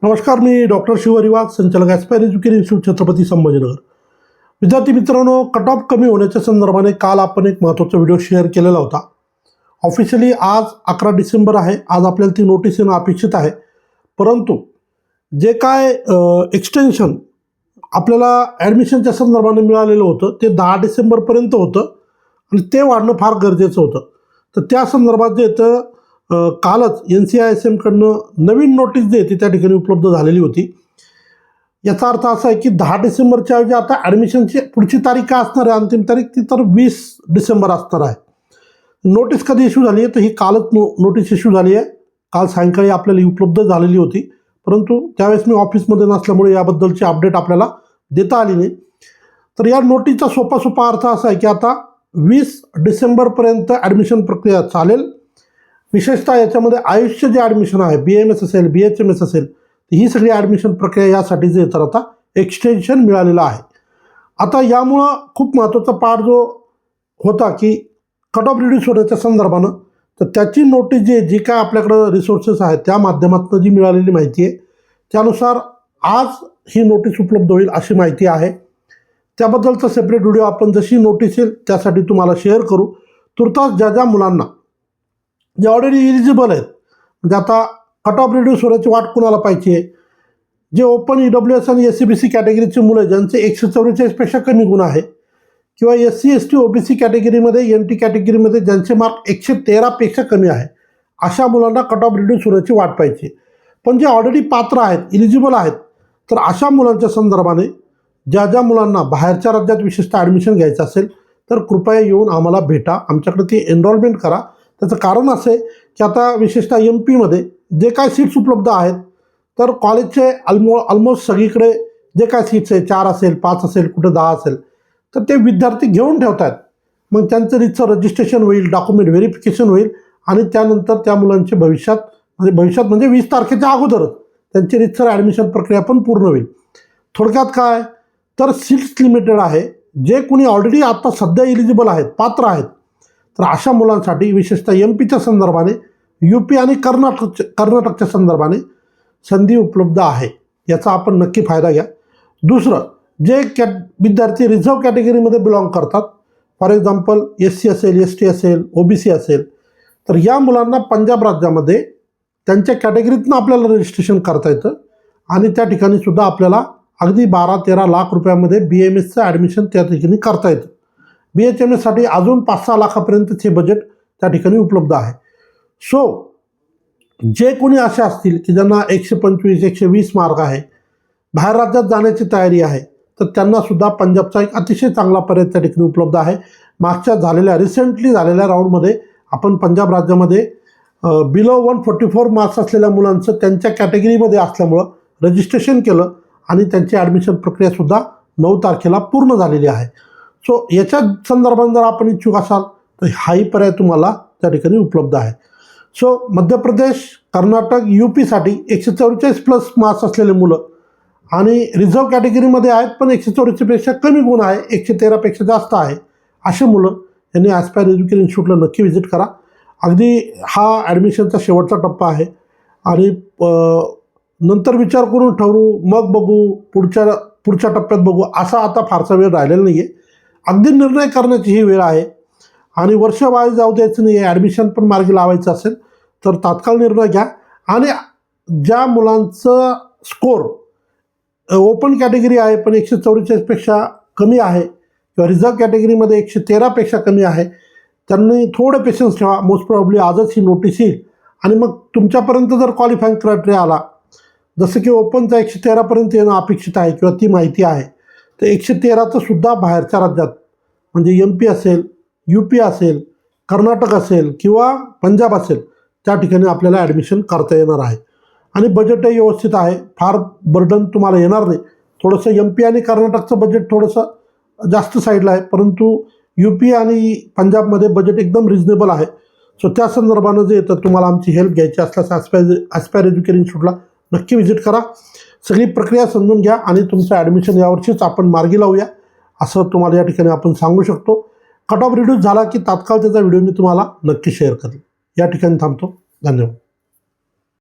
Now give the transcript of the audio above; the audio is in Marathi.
नमस्कार, मी डॉक्टर शिवहरिवाग, संचालक aspire education institute, Chhatrapati Sambhajinagar. विद्यार्थी मित्रांनो, कट ऑफ कमी होण्याच्या संदर्भाने काल आपण एक महत्त्वाचा व्हिडिओ शेअर केलेला होता. ऑफिशियली आज 11 डिसेंबर आहे. आज आपल्याला ती नोटीस येणं अपेक्षित आहे. परंतु जे काय एक्सटेन्शन आपल्याला ॲडमिशनच्या संदर्भाने मिळालेलं होतं ते 10 डिसेंबरपर्यंत होतं आणि ते वाढणं फार गरजेचं होतं. तर त्या संदर्भात जे येतं कालच NCISM नवीन नोटीस जी आहे त्या ठिकाणी उपलब्ध झालेली होती. याचा अर्थ असा आहे की 10 डिसेंबरच्या ऐवजी आता ॲडमिशनची पुढची तारीख काय असणार आहे, अंतिम तारीख, ती तर 20 डिसेंबर असणार आहे. नोटीस कधी इश्यू झाली आहे तर ही कालच नोटीस इश्यू झाली आहे. काल सायंकाळी आपल्याला उपलब्ध झालेली होती, परंतु त्यावेळेस मी ऑफिसमध्ये नसल्यामुळे याबद्दलची अपडेट आपल्याला देता आली नाही. तर या नोटीसचा सोपा अर्थ असा आहे की आता 20 डिसेंबरपर्यंत ॲडमिशन प्रक्रिया चालेल. विशेषतः याच्यामध्ये आयुष्य जे ॲडमिशन आहे, BAMS असेल, BHMS असेल, ही सगळी ॲडमिशन प्रक्रिया यासाठी जे तर आता एक्सटेन्शन मिळालेलं आहे. आता यामुळं खूप महत्त्वाचा पार्ट जो होता की कट ऑफ रिड्यूस होण्याच्या संदर्भानं, तर त्याची नोटीस जी काय आपल्याकडं रिसोर्सेस आहेत त्या माध्यमातून जी मिळालेली माहिती आहे त्यानुसार आज ही नोटीस उपलब्ध होईल अशी माहिती आहे. त्याबद्दलचा सेपरेट व्हिडिओ आपण जशी नोटीस येईल त्यासाठी तुम्हाला शेअर करू. तुर्तास ज्या मुलांना जे ऑलरेडी इलिजिबल आहेत, म्हणजे आता कट ऑफ रिड्यूस होण्याची वाट कुणाला पाहिजे, जे ओपन EWS आणि SC-BC कॅटेगरीचे मुलं ज्यांचे 144पेक्षा कमी गुण आहे, किंवा SC ST OBC कॅटेगरीमध्ये NT कॅटेगरीमध्ये ज्यांचे मार्क 113पेक्षा कमी आहे, अशा मुलांना कट ऑफ रिड्यूस होण्याची वाट पाहिजे. पण जे ऑलरेडी पात्र आहेत, इलिजिबल आहेत, तर अशा मुलांच्या संदर्भाने ज्या मुलांना बाहेरच्या राज्यात विशेषतः ॲडमिशन घ्यायचं असेल तर कृपया येऊन आम्हाला भेटा, आमच्याकडे ती एनरोलमेंट करा. त्याचं कारण असं आहे की आता विशेषतः MP जे काय सीट्स उपलब्ध आहेत, तर कॉलेजचे ऑलमोस्ट सगळीकडे जे काय सीट्स आहे, 4 असेल, 5 असेल, कुठं 10 असेल, तर ते विद्यार्थी घेऊन ठेवत आहेत. मग त्यांचं रीतसर रजिस्ट्रेशन होईल, डॉक्युमेंट व्हेरिफिकेशन होईल आणि त्यानंतर त्या मुलांचे भविष्यात म्हणजे 20 तारखेच्या अगोदरच त्यांची रीतसर ॲडमिशन प्रक्रिया पण पूर्ण होईल. थोडक्यात काय, तर सीट्स लिमिटेड आहे. जे कोणी ऑलरेडी आता सध्या इलिजिबल आहेत, पात्र आहेत, तर अशा मुलांसाठी विशेषतः MPच्या संदर्भाने, UP आणि कर्नाटकच्या संदर्भाने संधी उपलब्ध आहे. याचा आपण नक्की फायदा घ्या. दुसरं, जे विद्यार्थी रिझर्व कॅटेगरीमध्ये बिलॉंग करतात, फॉर एक्झाम्पल SC असेल, ST असेल, OBC असेल, तर या मुलांना पंजाब राज्यामध्ये त्यांच्या कॅटेगरीतनं आपल्याला रजिस्ट्रेशन करता येतं आणि त्या ठिकाणी सुद्धा आपल्याला अगदी 12-13 लाख रुपयामध्ये BAMSचं ॲडमिशन त्या ठिकाणी करता येतं. BHMSसाठी अजून 5-6 लाखापर्यंतचे बजेट त्या ठिकाणी उपलब्ध आहे. सो जे कोणी असे असतील की ज्यांना 125-120 मार्क आहे, बाहेर राज्यात जाण्याची तयारी आहे, तर त्यांनासुद्धा पंजाबचा एक अतिशय चांगला पर्याय त्या ठिकाणी उपलब्ध आहे. मागच्या रिसेंटली झालेल्या राऊंडमध्ये आपण पंजाब राज्यामध्ये बिलो 144 मार्क्स असलेल्या मुलांचं त्यांच्या कॅटेगरीमध्ये असल्यामुळं रजिस्ट्रेशन केलं आणि त्यांची ॲडमिशन प्रक्रियासुद्धा 9 तारखेला पूर्ण झालेली आहे. सो याच्या संदर्भात जर आपण इच्छुक असाल तर हाही पर्याय तुम्हाला त्या ठिकाणी उपलब्ध आहे. सो मध्य प्रदेश, कर्नाटक, UPसाठी 144+ मार्क्स असलेले मुलं आणि रिझर्व कॅटेगरीमध्ये आहेत पण 144पेक्षा कमी गुण आहे, 113पेक्षा जास्त आहे, असे मुलं यांनी ॲस्पायर एज्युकेशन इन्स्टिट्यूटला नक्की व्हिजिट करा. अगदी हा ॲडमिशनचा शेवटचा टप्पा आहे आणि नंतर विचार करून ठरवू, मग बघू, पुढच्या टप्प्यात बघू, असा आता फारसा वेळ राहिलेला नाही आहे. अगदी निर्णय करण्याची ही वेळ आहे आणि वर्ष वाया जाऊ द्यायचं नाही आहे. ॲडमिशन पण मार्गी लावायचं असेल तर तात्काळ निर्णय घ्या आणि ज्या मुलांचं स्कोर ओपन कॅटेगरी आहे पण 144पेक्षा कमी आहे किंवा रिझर्व कॅटेगरीमध्ये 113पेक्षा कमी आहे, त्यांनी थोडं पेशन्स ठेवा. मोस्ट प्रॉब्ली आजच ही नोटीस येईल आणि मग तुमच्यापर्यंत जर क्वालिफाईंग क्रायटेरिया आला, जसं की ओपनचा 113पर्यंत येणं अपेक्षित आहे किंवा ती माहिती आहे, तर 113चं सुद्धा बाहेरच्या राज्यात म्हणजे MP असेल, UP असेल, कर्नाटक असेल किंवा पंजाब असेल, त्या ठिकाणी आपल्याला ॲडमिशन करता येणार आहे आणि बजेटही व्यवस्थित आहे. फार बर्डन तुम्हाला येणार नाही. थोडंसं MP आणि कर्नाटकचं बजेट थोडंसं जास्त साईडला आहे, परंतु UP आणि पंजाबमध्ये बजेट एकदम रिजनेबल आहे. सो त्या संदर्भानं जे येतं तुम्हाला आमची हेल्प घ्यायची असल्यास ॲस्पायर एज्युकेशन इन्स्टिट्यूटला नक्की व्हिजिट करा. सगळी प्रक्रिया समजून घ्या आणि तुमचं ॲडमिशन यावर्षीच आपण मार्गी लावूया असं तुम्हाला या ठिकाणी आपण सांगू शकतो. कट ऑफ रिड्यूस झाला की तात्काळ त्याचा व्हिडिओ मी तुम्हाला नक्की शेअर करेन. या ठिकाणी थांबतो. धन्यवाद.